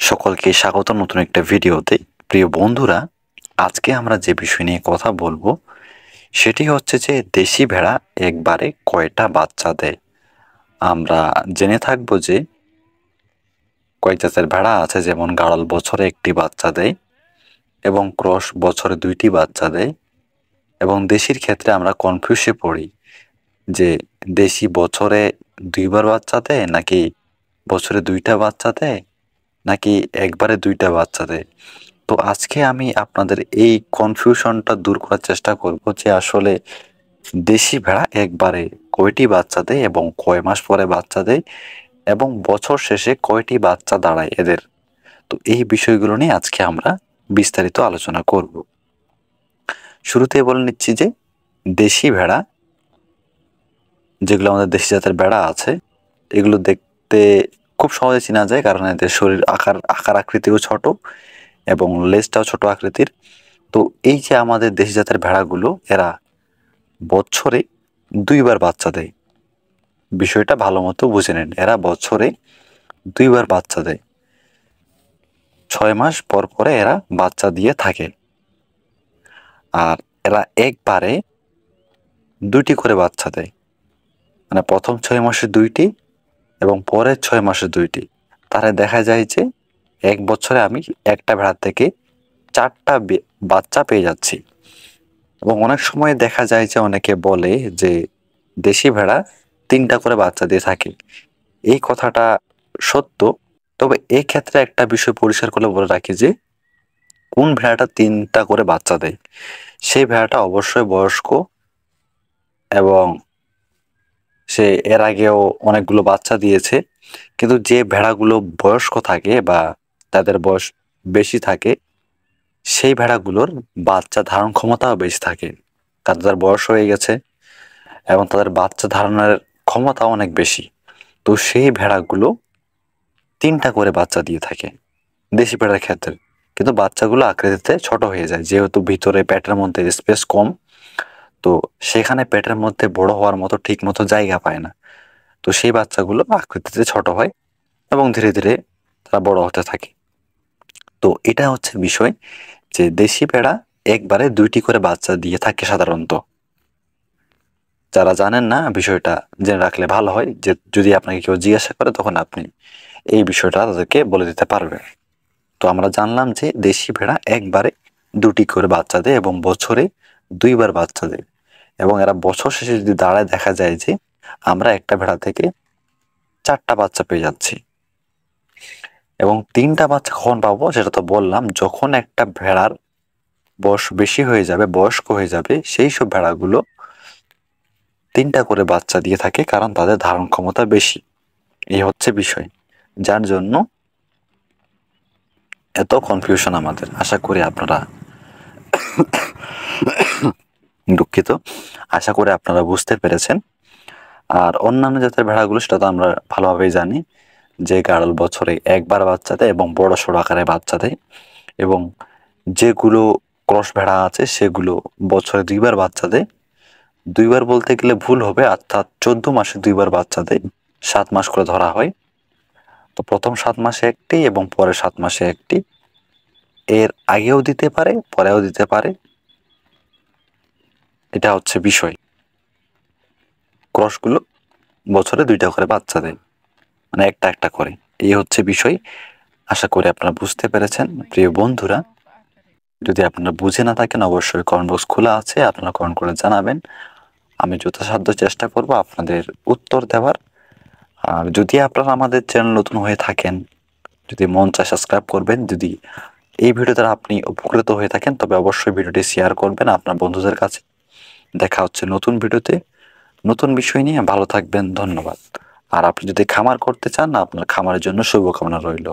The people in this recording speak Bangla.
সকলকে স্বাগত নতুন একটা ভিডিওতে। প্রিয় বন্ধুরা, আজকে আমরা যে বিষয় নিয়ে কথা বলবো সেটি হচ্ছে যে দেশি ভেড়া একবারে কয়টা বাচ্চা দেয়। আমরা জেনে থাকবো যে কয়েক জাতের ভেড়া আছে, যেমন গাড়ল বছরে একটি বাচ্চা দেয় এবং ক্রস বছরে দুইটি বাচ্চা দেয়। এবং দেশির ক্ষেত্রে আমরা কনফিউজে পড়ি যে দেশি বছরে দুইবার বাচ্চা দেয় নাকি বছরে দুইটা বাচ্চা দেয় নাকি একবারে দুইটা বাচ্চা দেয়। তো আজকে আমি আপনাদের এই কনফিউশনটা দূর করার চেষ্টা করব যে আসলে দেশি ভেড়া একবারে কয়টি বাচ্চা দেয় এবং কয় মাস পরে বাচ্চা দেয় এবং বছর শেষে কয়টি বাচ্চা দাঁড়ায় এদের। তো এই বিষয়গুলো নিয়ে আজকে আমরা বিস্তারিত আলোচনা করব। শুরুতেই বলে নিচ্ছি যে দেশি ভেড়া, যেগুলো আমাদের দেশি জাতের ভেড়া আছে, এগুলো দেখতে খুব সহজে চেনা যায়, কারণ এদের শরীর আকার আকৃতিও ছোট এবং লেজটাও ছোট আকৃতির। তো এই যে আমাদের দেশি জাতের ভেড়াগুলো, এরা বছরে দুইবার বাচ্চা দেয়। বিষয়টা ভালো মতো বুঝে নেন, এরা বছরে দুইবার বাচ্চা দেয়। 6 মাস পর পরে এরা বাচ্চা দিয়ে থাকে। আর এরা একবারে দুইটি করে বাচ্চা দেয়, মানে প্রথম 6 মাসে দুইটি এবং পরের 6 মাসে দুইটি। তাহলে দেখা যায় যে এক বছরে আমি একটা ভেড়া থেকে 4টা বাচ্চা পেয়ে যাচ্ছি। এবং অনেক সময় দেখা যায় যে অনেকে বলে যে দেশি ভেড়া 3টা করে বাচ্চা দিয়ে থাকে। এই কথাটা সত্য, তবে এই ক্ষেত্রে একটা বিষয় পরিষ্কার করে বলে রাখি যে কোন ভেড়াটা 3টা করে বাচ্চা দেয় সেই ভেড়াটা অবশ্যই বয়স্ক এবং সে এর আগেও অনেকগুলো বাচ্চা দিয়েছে। কিন্তু যে ভেড়াগুলো বয়স্ক থাকে বা তাদের বয়স বেশি থাকে, সেই ভেড়াগুলোর বাচ্চা ধারণ ক্ষমতাও বেশি থাকে, কারণ তাদের বয়স হয়ে গেছে এবং তাদের বাচ্চা ধারণের ক্ষমতা অনেক বেশি। তো সেই ভেড়াগুলো 3টা করে বাচ্চা দিয়ে থাকে দেশি ভেড়ার ক্ষেত্রে। কিন্তু বাচ্চাগুলো আকৃতিতে ছোট হয়ে যায়, যেহেতু ভিতরে পেটের মধ্যে স্পেস কম, তো সেখানে পেটের মধ্যে বড় হওয়ার মতো ঠিক মতো জায়গা পায় না। তো সেই বাচ্চাগুলো আকৃতিতে ছোট হয় এবং ধীরে ধীরে তারা বড় হতে থাকে। তো এটা হচ্ছে বিষয় যে দেশি ভেড়া একবারে 2টি করে বাচ্চা দিয়ে থাকে সাধারণত। যারা জানেন না, বিষয়টা জেনে রাখলে ভালো হয়, যে যদি আপনাকে কেউ জিজ্ঞাসা করে তখন আপনি এই বিষয়টা তাদেরকে বলে দিতে পারবেন। তো আমরা জানলাম যে দেশি ভেড়া একবারে 2টি করে বাচ্চা দেয় এবং বছরে দুইবার বাচ্চা দেয়। এবং এরা বছর শেষে যদি দাঁড়ায়, দেখা যায় যে আমরা একটা ভেড়া থেকে 4টা বাচ্চা পেয়ে যাচ্ছি। এবং 3টা বাচ্চা কখন পাবো সেটা তো বললাম, যখন একটা ভেড়ার বয়স বেশি হয়ে যাবে, বয়স্ক হয়ে যাবে, সেই সব ভেড়াগুলো 3টা করে বাচ্চা দিয়ে থাকে, কারণ তাদের ধারণ ক্ষমতা বেশি। এই হচ্ছে বিষয়, যার জন্য এত কনফিউশন আমাদের। আশা করি আপনারা দুঃখিত, আশা করি আপনারা বুঝতে পেরেছেন। আর অন্যান্য জাতের ভেড়াগুলো সেটা তো আমরা ভালোভাবেই জানি যে গাড়ল বছরে একবার বাচ্চা দেয় এবং বড় সড়ো আকারে বাচ্চা দেয়। এবং যেগুলো ক্রস ভেড়া আছে সেগুলো বছরে দুইবার বাচ্চা দেয়। দুইবার বলতে গেলে ভুল হবে, অর্থাৎ 14 মাসে দুইবার বাচ্চা দেয়, 7 মাস করে ধরা হয়। তো প্রথম 7 মাসে একটি এবং পরে 7 মাসে একটি। এর আগেও দিতে পারে, পরেও দিতে পারে, এটা হচ্ছে বিষয়। ক্রসগুলো বছরে 2টা করে বাচ্চা দেয়, মানে একটা একটা করে। এই হচ্ছে বিষয়। আশা করি আপনারা বুঝতে পেরেছেন। প্রিয় বন্ধুরা, যদি আপনারা বুঝে না থাকেন অবশ্যই কমেন্ট বক্স খোলা আছে, আপনারা কমেন্ট করে জানাবেন। আমি যথাসাধ্য চেষ্টা করব আপনাদের উত্তর দেওয়ার। আর যদি আপনারা আমাদের চ্যানেল নতুন হয়ে থাকেন, যদি মন চায় সাবস্ক্রাইব করবেন। যদি এই ভিডিও দ্বারা আপনি উপকৃত হয়ে থাকেন তবে অবশ্যই ভিডিওটি শেয়ার করবেন আপনার বন্ধুদের কাছে। দেখা হচ্ছে নতুন ভিডিওতে নতুন বিষয় নিয়ে। ভালো থাকবেন, ধন্যবাদ। আর আপনি যদি খামার করতে চান, আপনার খামারের জন্য শুভকামনা রইল।